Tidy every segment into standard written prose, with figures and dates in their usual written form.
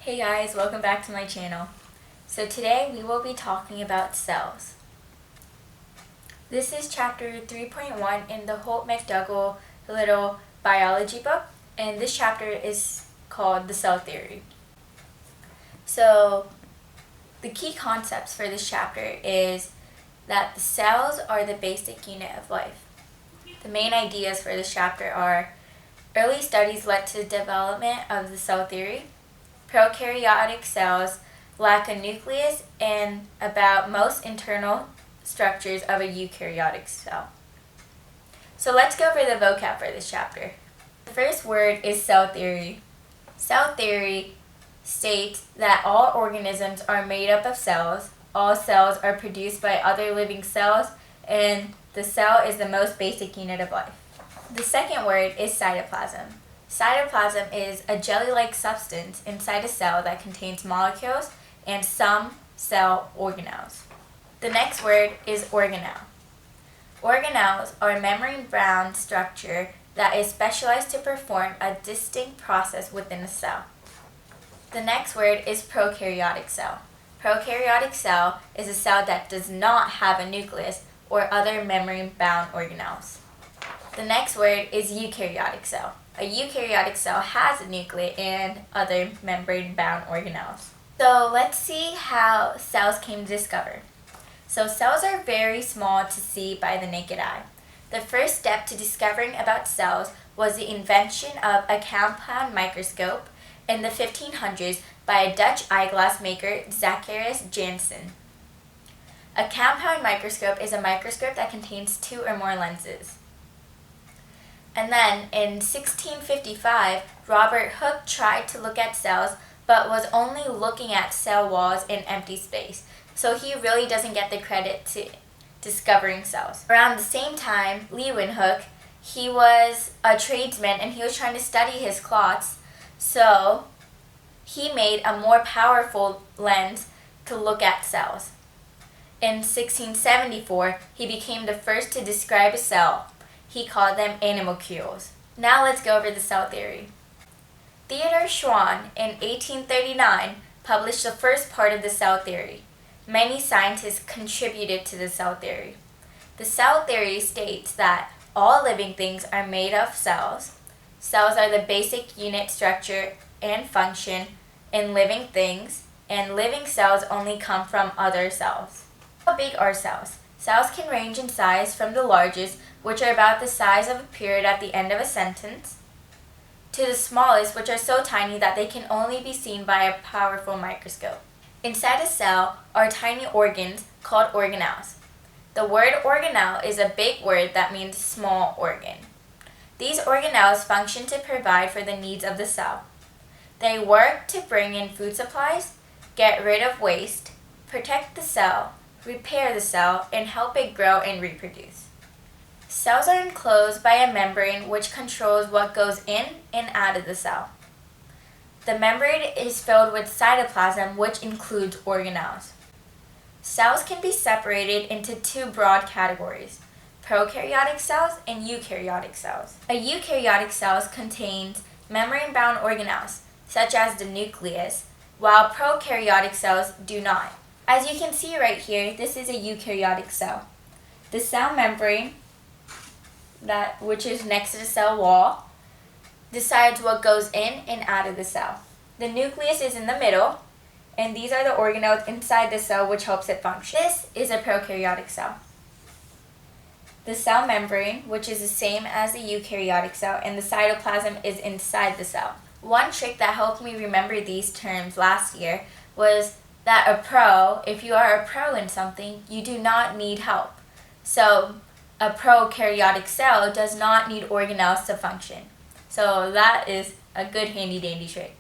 Hey guys, welcome back to my channel. So today we will be talking about cells. This is chapter 3.1 in the Holt McDougall Little Biology book, and this chapter is called the cell theory. So the key concepts for this chapter is that the cells are the basic unit of life. The main ideas for this chapter are early studies led to the development of the cell theory. Prokaryotic cells lack a nucleus and about most internal structures of a eukaryotic cell. So let's go over the vocab for this chapter. The first word is cell theory. Cell theory states that all organisms are made up of cells, all cells are produced by other living cells, and the cell is the most basic unit of life. The second word is cytoplasm. Cytoplasm is a jelly-like substance inside a cell that contains molecules and some cell organelles. The next word is organelle. Organelles are a membrane-bound structure that is specialized to perform a distinct process within a cell. The next word is prokaryotic cell. Prokaryotic cell is a cell that does not have a nucleus or other membrane-bound organelles. The next word is eukaryotic cell. A eukaryotic cell has a nucleus and other membrane-bound organelles. So let's see how cells came to discover. So cells are very small to see by the naked eye. The first step to discovering about cells was the invention of a compound microscope in the 1500s by a Dutch eyeglass maker, Zacharias Janssen. A compound microscope is a microscope that contains two or more lenses. And then in 1655, Robert Hooke tried to look at cells but was only looking at cell walls in empty space. So he really doesn't get the credit to discovering cells. Around the same time, Leeuwenhoek, he was a tradesman and he was trying to study his cloths. So he made a more powerful lens to look at cells. In 1674, he became the first to describe a cell. He called them animalcules. Now let's go over the cell theory. Theodor Schwann in 1839 published the first part of the cell theory. Many scientists contributed to the cell theory. The cell theory states that all living things are made of cells. Cells are the basic unit structure and function in living things, and living cells only come from other cells. How big are cells? Cells can range in size from the largest, which are about the size of a period at the end of a sentence, to the smallest, which are so tiny that they can only be seen by a powerful microscope. Inside a cell are tiny organs called organelles. The word organelle is a big word that means small organ. These organelles function to provide for the needs of the cell. They work to bring in food supplies, get rid of waste, protect the cell, repair the cell, and help it grow and reproduce. Cells are enclosed by a membrane which controls what goes in and out of the cell. The membrane is filled with cytoplasm, which includes organelles. Cells can be separated into two broad categories: prokaryotic cells and eukaryotic cells. A eukaryotic cell contains membrane-bound organelles, such as the nucleus, while prokaryotic cells do not. As you can see right here, this is a eukaryotic cell. The cell membrane, which is next to the cell wall, decides what goes in and out of the cell. The nucleus is in the middle, and these are the organelles inside the cell which helps it function. This is a prokaryotic cell. The cell membrane, which is the same as the eukaryotic cell, and the cytoplasm is inside the cell. One trick that helped me remember these terms last year was that if you are a pro in something, you do not need help. So a prokaryotic cell does not need organelles to function. So that is a good handy-dandy trick.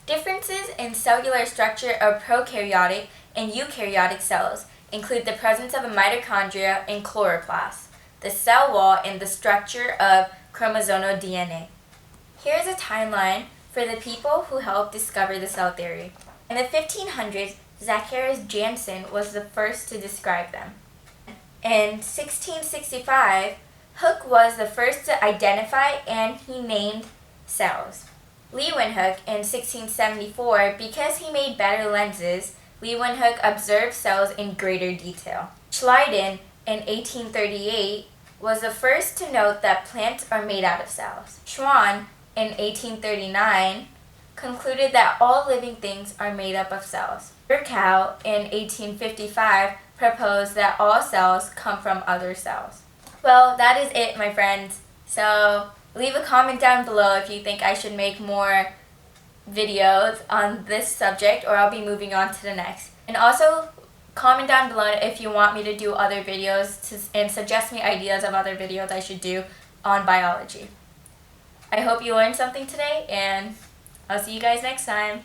Differences in cellular structure of prokaryotic and eukaryotic cells include the presence of a mitochondria and chloroplast, the cell wall, and the structure of chromosomal DNA. Here's a timeline for the people who helped discover the cell theory. In the 1500s, Zacharias Janssen was the first to describe them. In 1665, Hooke was the first to identify and he named cells. Leeuwenhoek in 1674, because he made better lenses, Leeuwenhoek observed cells in greater detail. Schleiden in 1838 was the first to note that plants are made out of cells. Schwann in 1839 concluded that all living things are made up of cells. Virchow in 1855 proposed that all cells come from other cells. Well, that is it, my friends. So leave a comment down below if you think I should make more videos on this subject, or I'll be moving on to the next. And also comment down below if you want me to do other videos and suggest me ideas of other videos I should do on biology. I hope you learned something today, and I'll see you guys next time.